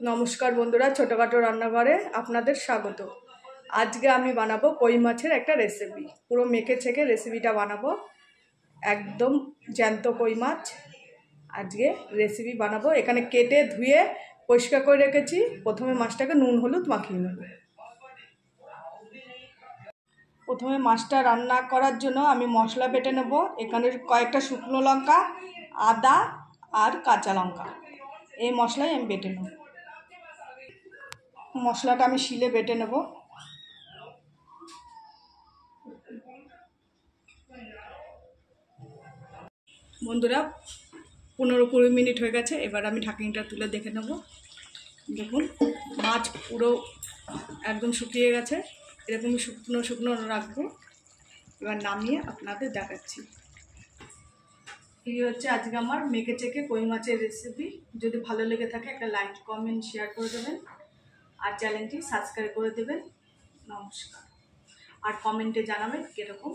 নমস্কার বন্ধুরা, ছোটখাটো রান্নাঘরে আপনাদের স্বাগত। আজকে আমি বানাবো কই মাছের একটা রেসিপি। পুরো মেখে ছেঁকে রেসিপিটা বানাবো, একদম জ্যান্ত কই মাছ আজকে রেসিপি বানাবো। এখানে কেটে ধুয়ে পরিষ্কার করে রেখেছি। প্রথমে মাছটাকে নুন হলুদ মাখিয়ে নেব। প্রথমে মাছটা রান্না করার জন্য আমি মশলা বেটে নেব। এখানে কয়েকটা শুকনো লঙ্কা, আদা আর কাঁচা লঙ্কা, এই মশলাই আমি বেটে নেব। মশলাটা আমি শিলে বেটে নেব। বন্ধুরা 15-20 মিনিট হয়ে গেছে। এবার আমি ঢাকনিটা তুলে দেখে নেব। দেখুন মাছ পুরো একদম শুকিয়ে গেছে। এরকমই শুকনো শুকনো রাখবো। এবার নামিয়ে আপনাদের দেখাচ্ছি। এই হচ্ছে আজকে আমার মেখে চেকে কই মাছের রেসিপি। যদি ভালো লেগে থাকে একটা লাইক কমেন্ট শেয়ার করে দেবেন আর চ্যানেলটি সাবস্ক্রাইব করে দেবেন। নমস্কার। আর কমেন্টে জানাবেন কীরকম